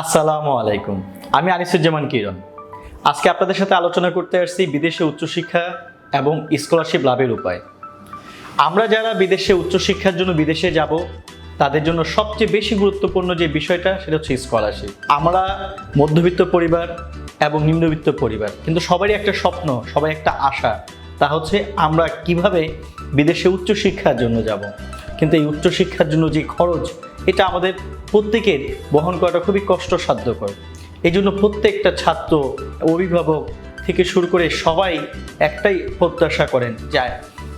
আসসালামু আলাইকুম। আমি আনিসুজ্জামান কিরণ। আজকে আপনাদের সাথে আলোচনা করতে আসছি বিদেশে উচ্চশিক্ষা এবং স্কলারশিপ লাভের উপায়। আমরা যারা বিদেশে উচ্চশিক্ষার জন্য বিদেশে যাব তাদের জন্য সবচেয়ে বেশি গুরুত্বপূর্ণ যে বিষয়টা সেটা হচ্ছে স্কলারশিপ। আমরা মধ্যবিত্ত পরিবার এবং নিম্নবিত্ত পরিবার, কিন্তু সবারই একটা স্বপ্ন, সবাই একটা আশা, তা হচ্ছে আমরা কিভাবে বিদেশে উচ্চশিক্ষার জন্য যাব। কিন্তু এই উচ্চশিক্ষার জন্য যে খরচ, এটা আমাদের প্রত্যেকের বহন করাটা খুবই কষ্টসাধ্যকর। এই জন্য প্রত্যেকটা ছাত্র, অভিভাবক থেকে শুরু করে সবাই একটাই প্রত্যাশা করেন যে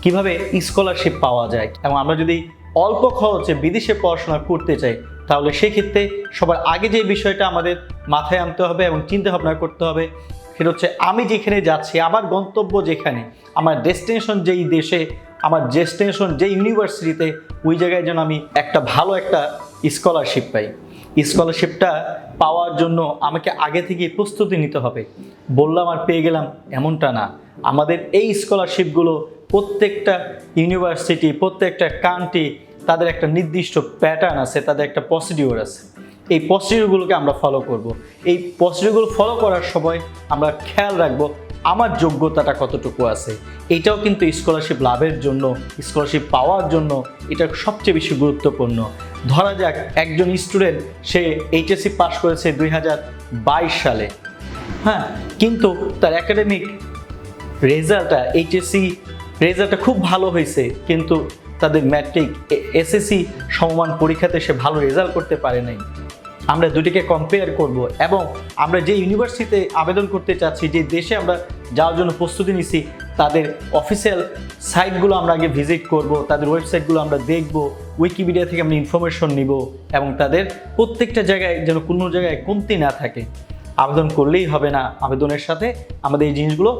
কিভাবে স্কলারশিপ পাওয়া যায়। এবং আমরা যদি অল্প খরচে বিদেশে পড়াশোনা করতে চাই তাহলে সেক্ষেত্রে সবার আগে যে বিষয়টা আমাদের মাথায় আনতে হবে এবং চিন্তা ভাবনা করতে হবে সেটা হচ্ছে আমি যেখানে যাচ্ছি, আমার গন্তব্য যেখানে, আমার ডেস্টিনেশন যেই দেশে, আমার ডেস্টিনেশন যেই ইউনিভার্সিটিতে, ওই জায়গায় যেন আমি একটা ভালো একটা স্কলারশিপ পাই। স্কলারশিপটা পাওয়ার জন্য আমাকে আগে থেকে প্রস্তুতি নিতে হবে। বললাম আর পেয়ে গেলাম এমনটা না। আমাদের এই স্কলারশিপগুলো প্রত্যেকটা ইউনিভার্সিটি, প্রত্যেকটা কান্ট্রি, তাদের একটা নির্দিষ্ট প্যাটার্ন আছে, তাদের একটা প্রসিডিওর আছে। এই প্রসিডিওরগুলোকে আমরা ফলো করব। এই প্রসিডিওরগুলো ফলো করার সময় আমরা খেয়াল রাখবো আমার যোগ্যতাটা কতটুকু আছে। এটাও কিন্তু স্কলারশিপ লাভের জন্য, স্কলারশিপ পাওয়ার জন্য এটা সবচেয়ে বেশি গুরুত্বপূর্ণ। ধরা যাক একজন স্টুডেন্ট, সে এইচএসসি পাস করেছে 2022 সালে, হ্যাঁ, কিন্তু তার একাডেমিক রেজাল্টটা, এইচএসসি রেজাল্টটা খুব ভালো হয়েছে, কিন্তু তাদের ম্যাট্রিক, এসএসসি সমমান পরীক্ষাতে সে ভালো রেজাল্ট করতে পারে নাই। আমরা দুটিকে কম্পেয়ার করব এবং আমরা যে ইউনিভার্সিটিতে আবেদন করতে চাচ্ছি, যে দেশে আমরা যাওয়ার জন্য প্রস্তুতি নিচ্ছি, তাদের অফিসিয়াল সাইটগুলো আমরা আগে ভিজিট করব, তাদের ওয়েবসাইটগুলো আমরা দেখব, উইকিপিডিয়া থেকে আমরা ইনফরমেশন নিব এবং তাদের প্রত্যেকটা জায়গায় যেন কোনো জায়গায় কমতি না থাকে। আবেদন করলেই হবে না, আবেদনের সাথে আমাদের এই জিনিসগুলো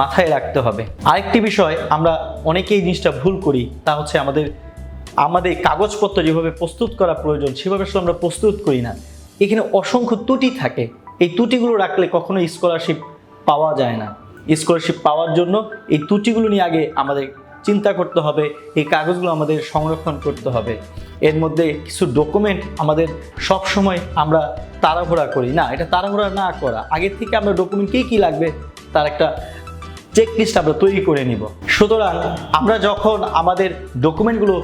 মাথায় রাখতে হবে। আরেকটি বিষয় আমরা অনেকেই এই জিনিসটা ভুল করি, তা হচ্ছে আমাদের কাগজপত্র যেভাবে প্রস্তুত করা প্রয়োজন সেভাবে আসলে আমরা প্রস্তুত করি না। এখানে অসংখ্য ত্রুটি থাকে। এই ত্রুটিগুলো রাখলে কখনো স্কলারশিপ পাওয়া যায় না। স্কলারশিপ পাওয়ার জন্য এই ত্রুটিগুলো নিয়ে আগে আমাদের চিন্তা করতে হবে, এই কাগজগুলো আমাদের সংরক্ষণ করতে হবে। এর মধ্যে কিছু ডকুমেন্ট আমাদের সব সময় আমরা তাড়াহুড়া করি না, এটা তাড়াহুড়া না করা, আগের থেকে আমরা ডকুমেন্ট কী লাগবে তার একটা চেকলিস্ট আমরা তৈরি করে নিব। সুতরাং আমরা যখন আমাদের ডকুমেন্টগুলো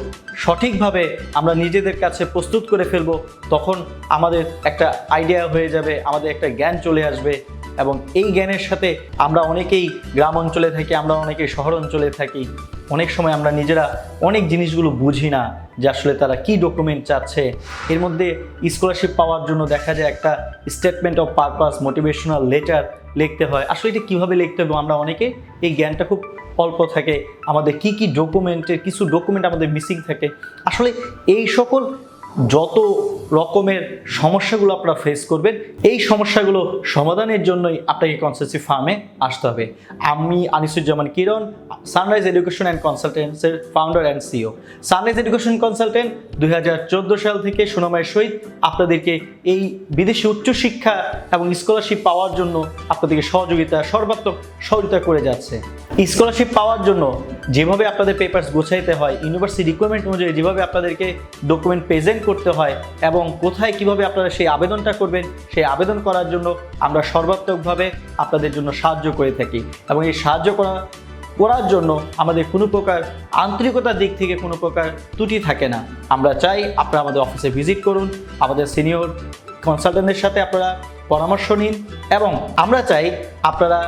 সঠিকভাবে আমরা নিজেদের কাছে প্রস্তুত করে ফেলব, তখন আমাদের একটা আইডিয়া হয়ে যাবে, আমাদের একটা জ্ঞান চলে আসবে। এবং এই জ্ঞানের সাথে আমরা অনেকেই গ্রাম অঞ্চলে থাকি, আমরা অনেকেই শহর অঞ্চলে থাকি, অনেক সময় আমরা নিজেরা অনেক জিনিসগুলো বুঝি না যে আসলে তারা কি ডকুমেন্ট চাচ্ছে। এর মধ্যে স্কলারশিপ পাওয়ার জন্য দেখা যায় একটা statement of purpose, motivational letter লিখতে হয়। আসলে এটা কীভাবে লিখতে হবে আমরা অনেকে এই জ্ঞানটা খুব অল্প থাকে। আমাদের কি কি ডকুমেন্টের কিছু ডকুমেন্ট আমাদের মিসিং থাকে। আসলে এই সকল যত রকমের সমস্যাগুলো আপনারা ফেস করবেন, এই সমস্যাগুলো সমাধানের জন্যই আপনাকে কনসালটেন্সি ফার্মে আসতে হবে। আমি Anisuzzaman Kiran, sunrise education and কনসালটেন্সের founder and CEO. Sunrise education consultant 2014 সাল থেকে সুনামের সহিত আপনাদেরকে এই বিদেশি উচ্চশিক্ষা এবং স্কলারশিপ পাওয়ার জন্য আপনাদেরকে সর্বাত্মক সহযোগিতা করে যাচ্ছে। স্কলারশিপ পাওয়ার জন্য যেভাবে আপনাদের পেপারস গোছাইতে হয়, ইউনিভার্সিটি রিকোয়ারমেন্ট অনুযায়ী যেভাবে আপনাদেরকে ডকুমেন্ট প্রেজেন্ট করতে হয় এবং কোথায় কিভাবে আপনারা সেই আবেদনটা করবেন, সেই আবেদন করার জন্য আমরা সর্বাত্মকভাবে আপনাদের জন্য সাহায্য করে থাকি। এবং এই সাহায্য করার জন্য আমাদের কোনো প্রকার আন্তরিকতার দিক থেকে কোনো প্রকার ত্রুটি থাকে না। আমরা চাই আপনারা আমাদের অফিসে ভিজিট করুন, আমাদের সিনিয়র কনসালটেন্টের সাথে আপনারা পরামর্শ নিন এবং আমরা চাই আপনারা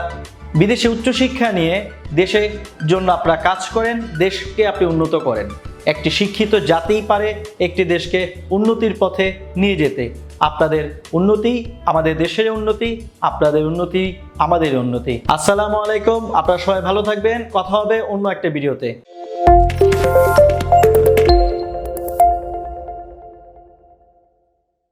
বিদেশে উচ্চশিক্ষা নিয়ে দেশের জন্য আপনারা কাজ করেন, দেশকে আপনি উন্নত করেন। একটি শিক্ষিত জাতিই পারে একটি দেশকে উন্নতির পথে নিয়ে যেতে। আপনাদের উন্নতি আমাদের দেশের উন্নতি, আপনাদের উন্নতি আমাদের উন্নতি। আসসালামু আলাইকুম। আপনারা সবাই ভালো থাকবেন। কথা হবে অন্য একটা ভিডিওতে।